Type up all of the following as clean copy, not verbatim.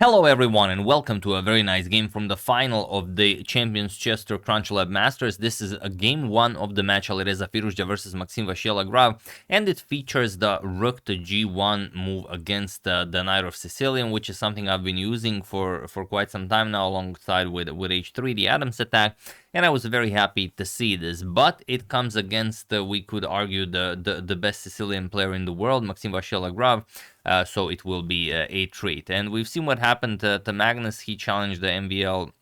Hello everyone and welcome to a very nice game from the final of the Champions Chester CrunchLabs Masters. This is a game 1 of the match Alireza Firouzja versus Maxime Vachier-Lagrave, and it features the Rook to G1 move against the Najdorf Sicilian, which is something I've been using for quite some time now alongside with H3, the Adams attack, and I was very happy to see this. But it comes against, we could argue, the best Sicilian player in the world, Maxime Vachier-Lagrave. So it will be a treat. And we've seen what happened to Magnus. He challenged the MVL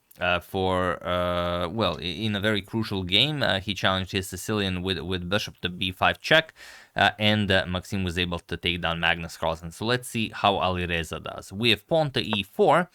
well, in a very crucial game. He challenged his Sicilian with bishop to b5 check, and Maxime was able to take down Magnus Carlsen. So let's see how Alireza does. We have pawn to e4,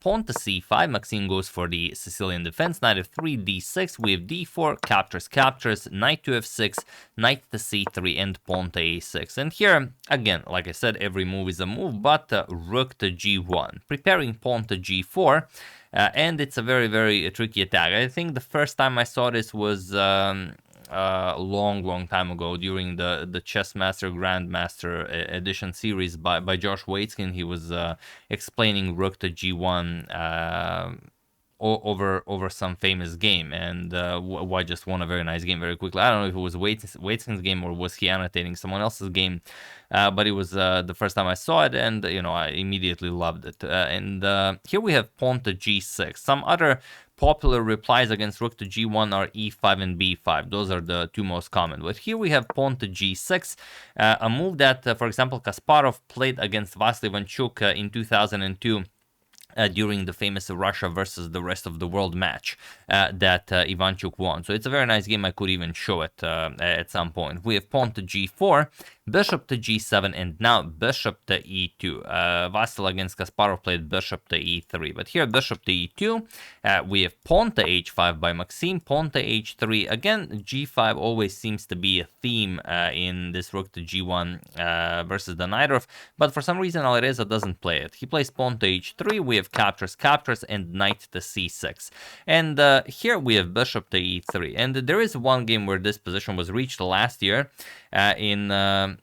pawn to c5. Maxime goes for the Sicilian defense. Knight f3, d6. We have d4, captures, knight to f6, knight to c3, and pawn to a6. And here, again, like I said, every move is a move, but rook to g1, preparing pawn to g4. And it's a very, very tricky attack. I think the first time I saw this was a long time ago during the Chess Master Grandmaster Edition series by Josh Waitzkin. He was explaining Rook to G1 over some famous game, and I just won a very nice game very quickly. I don't know if it was Waitzkin's game or was he annotating someone else's game, but it was the first time I saw it, and I immediately loved it. And here we have pawn to g6. Some other popular replies against rook to g1 are e5 and b5. Those are the two most common. But here we have pawn to g6, a move that, for example, Kasparov played against Vasily Ivanchuk in 2002. During the famous Russia versus the rest of the world match that Ivanchuk won. So it's a very nice game. I could even show it at some point. We have pawn to g4, bishop to g7, and now bishop to e2. Vasil against Kasparov played bishop to e3, but here bishop to e2. We have pawn to h5 by Maxime, pawn to h3. Again, g5 always seems to be a theme in this rook to g1 versus the Najdorf, but for some reason Alireza doesn't play it. He plays pawn to h3. We have captures, and knight to c6. And here we have bishop to e3. And there is one game where this position was reached last year in a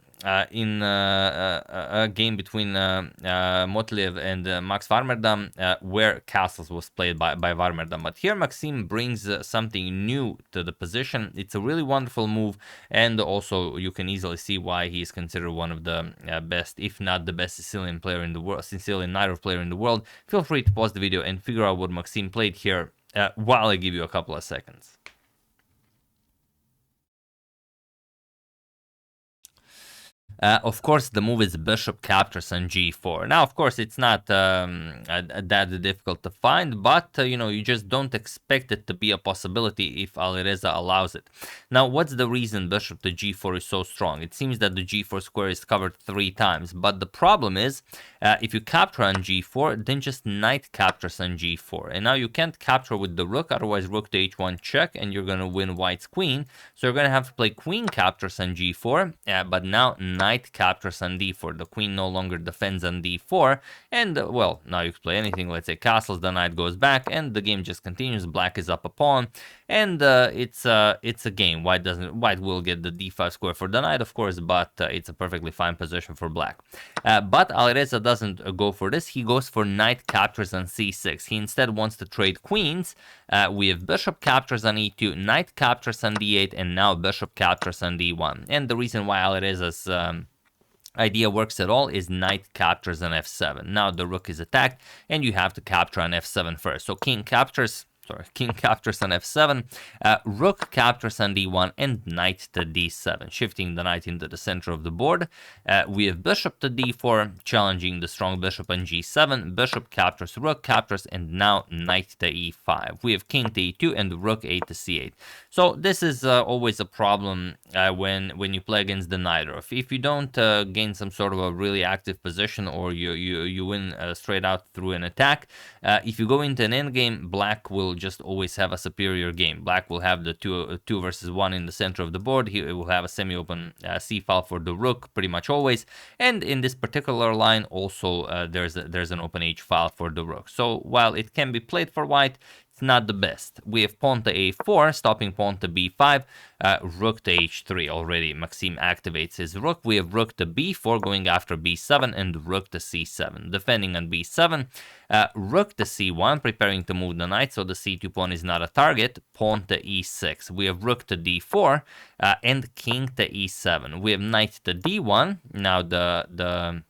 game between Motliev and Max Warmerdam, where castles was played by Warmerdam. But here Maxime brings something new to the position. It's a really wonderful move, and also you can easily see why he is considered one of the best, if not the best Sicilian player in the world, Sicilian Najdorf player in the world. Feel free to pause the video and figure out what Maxime played here while I give you a couple of seconds. Of course, the move is bishop captures on g4. Now, of course, it's not that difficult to find, but you just don't expect it to be a possibility if Alireza allows it. Now, what's the reason bishop to g4 is so strong? It seems that the g4 square is covered 3 times, but the problem is if you capture on g4, then just knight captures on g4, and now you can't capture with the rook, otherwise rook to h1 check, and you're gonna win white's queen. So you're gonna have to play queen captures on g4, but now knight captures on d4. The queen no longer defends on d4, and well, now you can play anything. Let's say castles, the knight goes back, and the game just continues. Black is up a pawn, and it's a game. White will get the d5 square for the knight, of course, but it's a perfectly fine position for black. But Alireza doesn't go for this. He goes for knight captures on c6. He instead wants to trade queens. We have bishop captures on e2, knight captures on d8, and now bishop captures on d1. And the reason why Alireza's idea works at all is knight captures on f7. Now the rook is attacked, and you have to capture on f7 first. So king captures on f7, rook captures on d1, and knight to d7, shifting the knight into the center of the board. We have bishop to d4, challenging the strong bishop on g7, bishop captures, rook captures, and now knight to e5. We have king to e2 and rook a to c8. So this is always a problem when you play against the Najdorf. If you don't gain some sort of a really active position, or you win straight out through an attack, if you go into an endgame, black will just always have a superior game. Black will have the 2 versus 1 in the center of the board. He will have a semi-open c file for the rook pretty much always, and in this particular line also there's an open h file for the rook. So while it can be played for white, it's not the best. We have pawn to a4, stopping pawn to b5, rook to h3 already. Maxime activates his rook. We have rook to b4 going after b7 and rook to c7. Defending on b7, rook to c1, preparing to move the knight, so the c2 pawn is not a target. Pawn to e6. We have rook to d4 and king to e7. We have knight to d1. Now the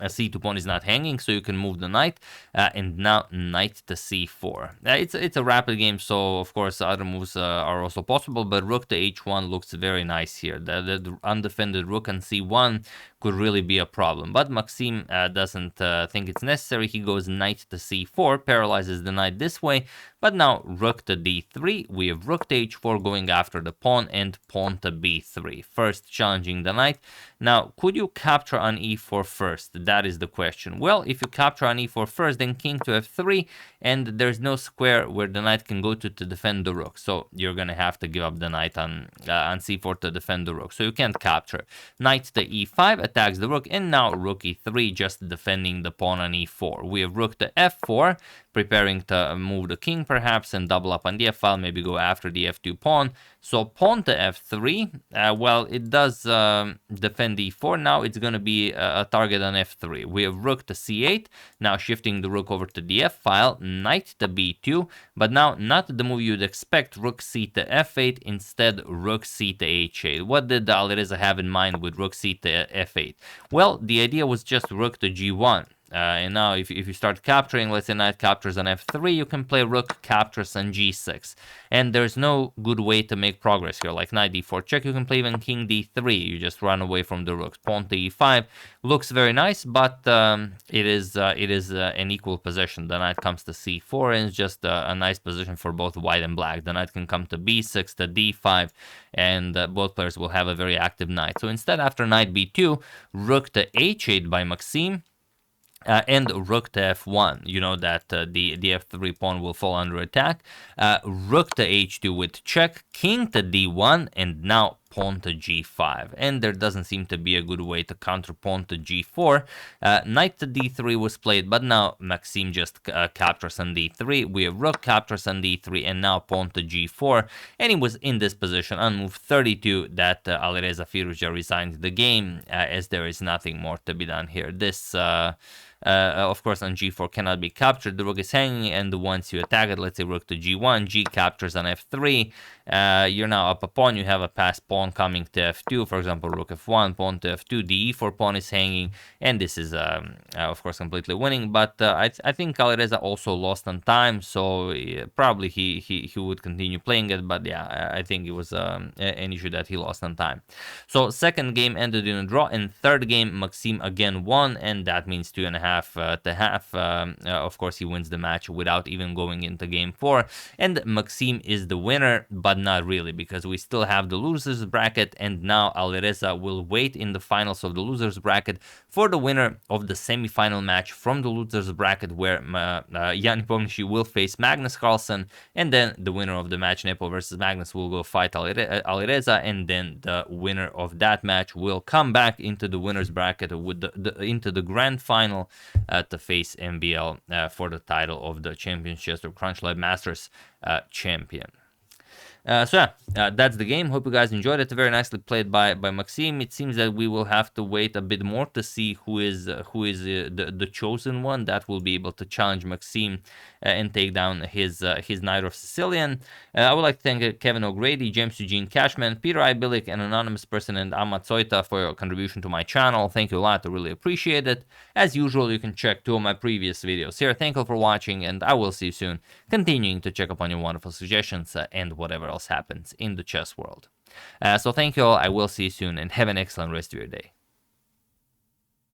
c2 pawn is not hanging, so you can move the knight, and now knight to c4. It's a rapid game, so of course other moves are also possible, but rook to h1 looks very nice here. The undefended rook on c1 could really be a problem, but Maxime doesn't think it's necessary. He goes knight to c4, paralyzes the knight this way, but now rook to d3. We have rook to h4 going after the pawn, and pawn to b3. First challenging the knight. Now, could you capture on e4 first? That is the question. Well, if you capture on e4 first, then king to f3, and there's no square where the knight can go to defend the rook. So you're gonna have to give up the knight on c4 to defend the rook. So you can't capture. Knight to e5 attacks the rook, and now rook e3, just defending the pawn on e4. We have rook to f4, preparing to move the king perhaps and double up on the f file, maybe go after the f2 pawn. So pawn to f3, well, it does defend e4. Now it's going to be a target on f3. We have rook to c8, now shifting the rook over to the f file, knight to b2, but now not the move you'd expect, rook c to f8, instead rook c to h8. What did Alireza have in mind with rook c to f8? Well, the idea was just rook to g1. And now if you start capturing, let's say knight captures on f3, you can play rook captures on g6. And there's no good way to make progress here, like knight d4 check. You can play even king d3, you just run away from the rooks. Pawn to e5 looks very nice, but it is an equal possession. The knight comes to c4, and it's just a nice position for both white and black. The knight can come to b6, to d5, and both players will have a very active knight. So instead, after knight b2, rook to h8 by Maxime, and rook to f1, you know that the f3 pawn will fall under attack. Rook to h2 with check, king to d1, and now pawn to g5. And there doesn't seem to be a good way to counter pawn to g4. Knight to d3 was played, but now Maxime just captures on d3. We have rook captures on d3, and now pawn to g4. And he was in this position on move 32 that Alireza Firouzja resigned the game, as there is nothing more to be done here. This of course, on g4 cannot be captured. The rook is hanging, and once you attack it, let's say rook to g1, g captures on f3. You're now up a pawn. You have a passed pawn coming to f2. For example, rook f1, pawn to f2. The e4 pawn is hanging, and this is, of course, completely winning. But I think Alireza also lost on time, so probably he would continue playing it. But yeah, I think it was an issue that he lost on time. So second game ended in a draw, and third game Maxime again won, and that means 2.5 to half. Of course, he wins the match without even going into game 4, and Maxime is the winner, but not really, because we still have the losers bracket, and now Alireza will wait in the finals of the losers bracket for the winner of the semi-final match from the losers bracket, where Jan Nepomniachtchi will face Magnus Carlsen, and then the winner of the match, Nepo versus Magnus, will go fight Alireza, and then the winner of that match will come back into the winners bracket with into the grand final to face MBL for the title of the Champions Chester CrunchLabs Masters champion. So yeah, that's the game. Hope you guys enjoyed it. Very nicely played by Maxime. It seems that we will have to wait a bit more to see who is the chosen one that will be able to challenge Maxime and take down his Najdorf Sicilian. I would like to thank Kevin O'Grady, James Eugene Cashman, Peter Ibilic, an anonymous person, and Amat Soita for your contribution to my channel. Thank you a lot. I really appreciate it. As usual, you can check 2 of my previous videos here. Thank you for watching, and I will see you soon, continuing to check up on your wonderful suggestions and whatever else happens in the chess world. So thank you all. I will see you soon, and have an excellent rest of your day.